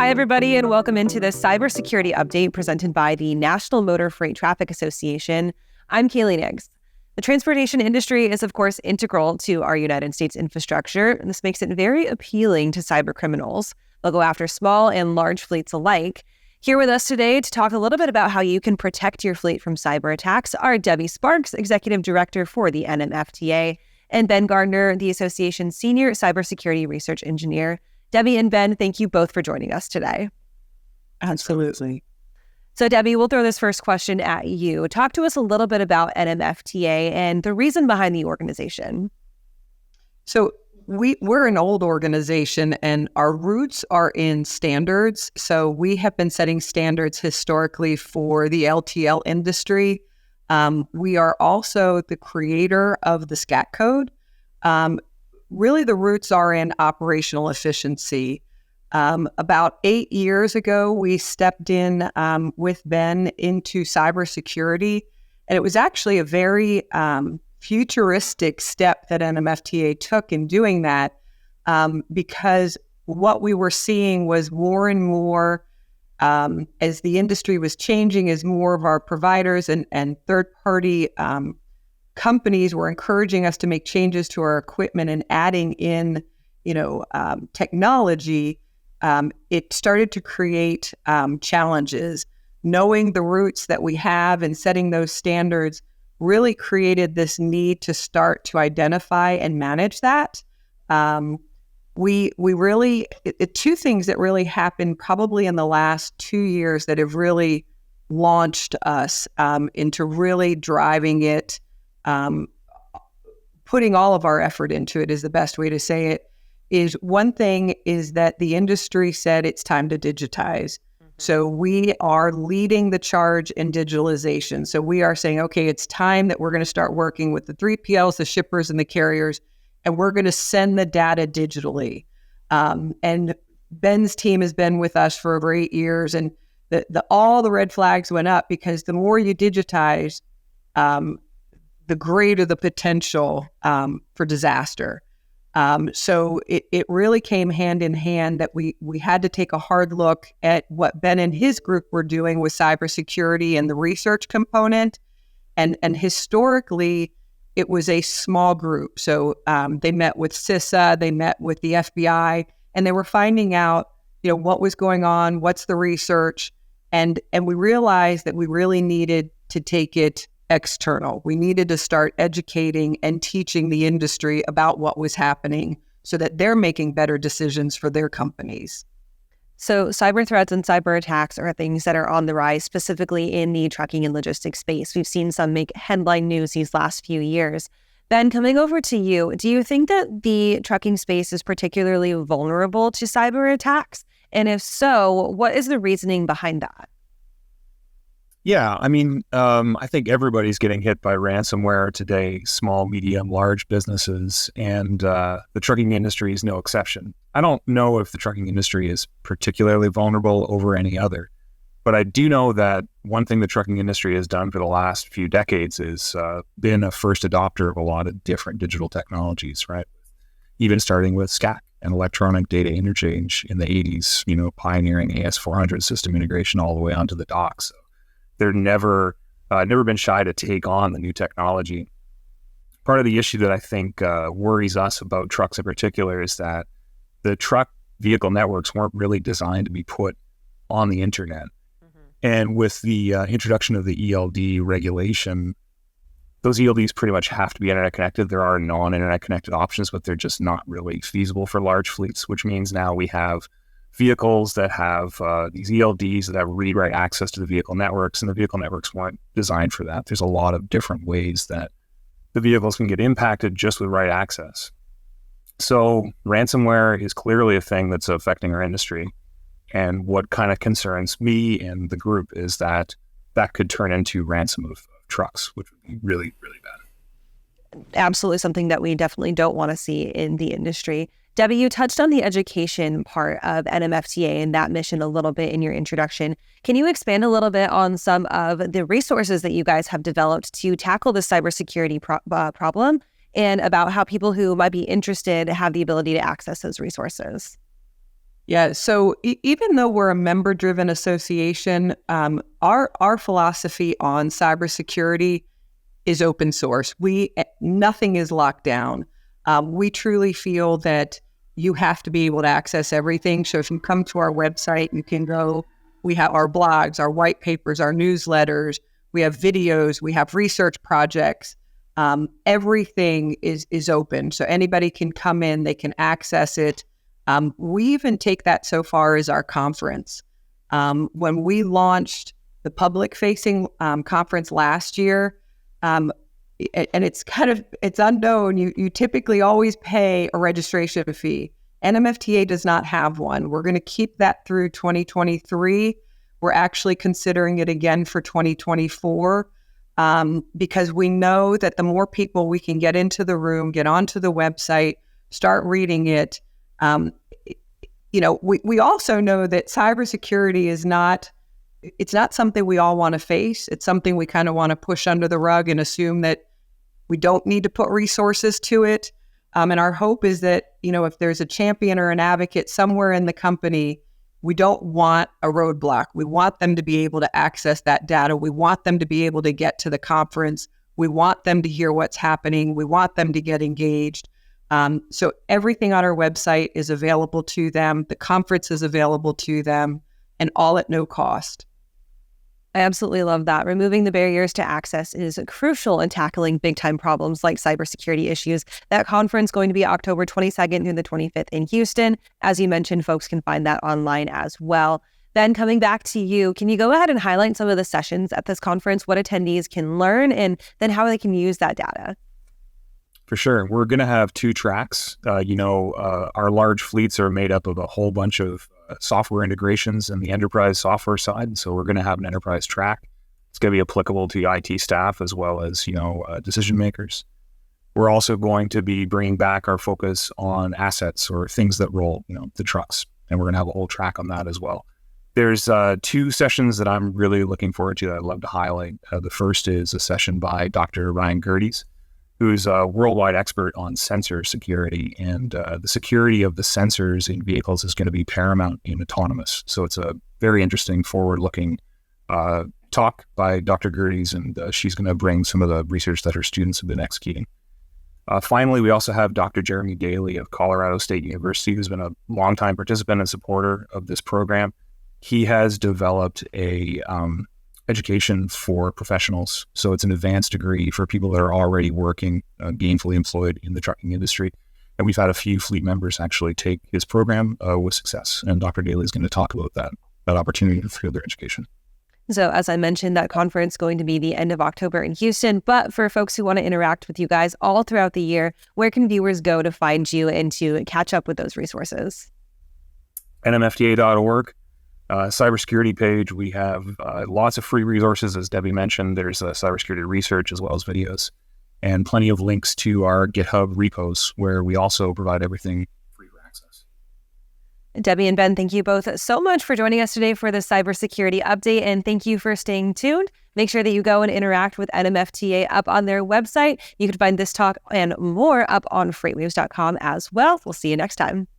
Hi, everybody, and welcome into the cybersecurity update presented by the National Motor Freight Traffic Association. I'm Kaylee Niggs. The transportation industry is, of course, integral to our United States infrastructure, and this makes it very appealing to cyber criminals. They'll go after small and large fleets alike. Here with us today to talk a little bit about how you can protect your fleet from cyber attacks are Debbie Sparks, Executive Director for the NMFTA, and Ben Gardner, the Association's Senior Cybersecurity Research Engineer. Debbie and Ben, thank you both for joining us today. Absolutely. So Debbie, we'll throw this first question at you. Talk to us a little bit about NMFTA and the reason behind the organization. So we're an old organization and our roots are in standards. So we have been setting standards historically for the LTL industry. We are also the creator of the SCAT code. Really, the roots are in operational efficiency. About 8 years ago, we stepped in with Ben into cybersecurity, and it was actually a very futuristic step that NMFTA took in doing that, because what we were seeing was more and more, as the industry was changing, as more of our providers and third-party companies were encouraging us to make changes to our equipment and adding in, technology, it started to create challenges. Knowing the roots that we have and setting those standards really created this need to start to identify and manage that. We really, two things that really happened probably in the last 2 years that have really launched us into really driving it. Putting all of our effort into it is the best way to say it. Is one thing is that the industry said it's time to digitize. Mm-hmm. So we are leading the charge in digitalization. So we are saying, okay, it's time that we're going to start working with the 3PLs, the shippers, and the carriers, and we're going to send the data digitally. And Ben's team has been with us for over 8 years, and all the red flags went up because the more you digitize, the greater the potential for disaster. So it really came hand in hand that we had to take a hard look at what Ben and his group were doing with cybersecurity and the research component. And historically, it was a small group. So they met with CISA, they met with the FBI, and they were finding out, what was going on, what's the research. And we realized that we really needed to take it external. We needed to start educating and teaching the industry about what was happening so that they're making better decisions for their companies. So cyber threats and cyber attacks are things that are on the rise, specifically in the trucking and logistics space. We've seen some make headline news these last few years. Ben, coming over to you, do you think that the trucking space is particularly vulnerable to cyber attacks? And if so, what is the reasoning behind that? Yeah, I think everybody's getting hit by ransomware today, small, medium, large businesses, and the trucking industry is no exception. I don't know if the trucking industry is particularly vulnerable over any other, but I do know that one thing the trucking industry has done for the last few decades is been a first adopter of a lot of different digital technologies, right? Even starting with SCAC and electronic data interchange in the 80s, pioneering AS400 system integration all the way onto the docks. So they're never been shy to take on the new technology. Part of the issue that I think worries us about trucks in particular is that the truck vehicle networks weren't really designed to be put on the internet. Mm-hmm. And with the introduction of the ELD regulation, those ELDs pretty much have to be internet connected. There are non-internet connected options, but they're just not really feasible for large fleets, which means now we have vehicles that have these ELDs that have read-write access to the vehicle networks, and the vehicle networks weren't designed for that. There's a lot of different ways that the vehicles can get impacted just with write access. So ransomware is clearly a thing that's affecting our industry. And what kind of concerns me and the group is that could turn into ransom of trucks, which would be really, really bad. Absolutely something that we definitely don't want to see in the industry. Debbie, you touched on the education part of NMFTA and that mission a little bit in your introduction. Can you expand a little bit on some of the resources that you guys have developed to tackle the cybersecurity problem and about how people who might be interested have the ability to access those resources? Yeah. So even though we're a member-driven association, our philosophy on cybersecurity is open source. Nothing is locked down. We truly feel that you have to be able to access everything. So if you come to our website, you can go. We have our blogs, our white papers, our newsletters. We have videos. We have research projects. Everything is open, so anybody can come in. They can access it. We even take that so far as our conference. When we launched the public-facing conference last year, and it's unknown. You typically always pay a registration fee. NMFTA does not have one. We're going to keep that through 2023. We're actually considering it again for 2024 because we know that the more people we can get into the room, get onto the website, start reading it. We also know that cybersecurity is not something we all want to face. It's something we kind of want to push under the rug and assume that we don't need to put resources to it. And our hope is that, if there's a champion or an advocate somewhere in the company, we don't want a roadblock. We want them to be able to access that data. We want them to be able to get to the conference. We want them to hear what's happening. We want them to get engaged. So everything on our website is available to them. The conference is available to them, and all at no cost. I absolutely love that. Removing the barriers to access is crucial in tackling big-time problems like cybersecurity issues. That conference going to be October 22nd through the 25th in Houston. As you mentioned, folks can find that online as well. Then coming back to you, can you go ahead and highlight some of the sessions at this conference, what attendees can learn, and then how they can use that data? For sure. We're going to have 2 tracks. Our large fleets are made up of a whole bunch of software integrations in the enterprise software side. So we're going to have an enterprise track. It's going to be applicable to IT staff as well as, decision makers. We're also going to be bringing back our focus on assets or things that roll, the trucks. And we're going to have a whole track on that as well. There's 2 sessions that I'm really looking forward to that I'd love to highlight. The first is a session by Dr. Ryan Gerdes, who's a worldwide expert on sensor security. And the security of the sensors in vehicles is going to be paramount in autonomous. So it's a very interesting, forward-looking talk by Dr. Gerdes, and she's going to bring some of the research that her students have been executing. Finally, we also have Dr. Jeremy Daly of Colorado State University, who's been a longtime participant and supporter of this program. He has developed a education for professionals. So it's an advanced degree for people that are already working, gainfully employed in the trucking industry. And we've had a few fleet members actually take his program with success. And Dr. Daly is going to talk about that opportunity for further education. So as I mentioned, that conference going to be the end of October in Houston. But for folks who want to interact with you guys all throughout the year, where can viewers go to find you and to catch up with those resources? NMFTA.org. Cybersecurity page. We have lots of free resources, as Debbie mentioned. There's cybersecurity research as well as videos, and plenty of links to our GitHub repos where we also provide everything free for access. Debbie and Ben, thank you both so much for joining us today for the cybersecurity update, and thank you for staying tuned. Make sure that you go and interact with NMFTA up on their website. You can find this talk and more up on FreightWaves.com as well. We'll see you next time.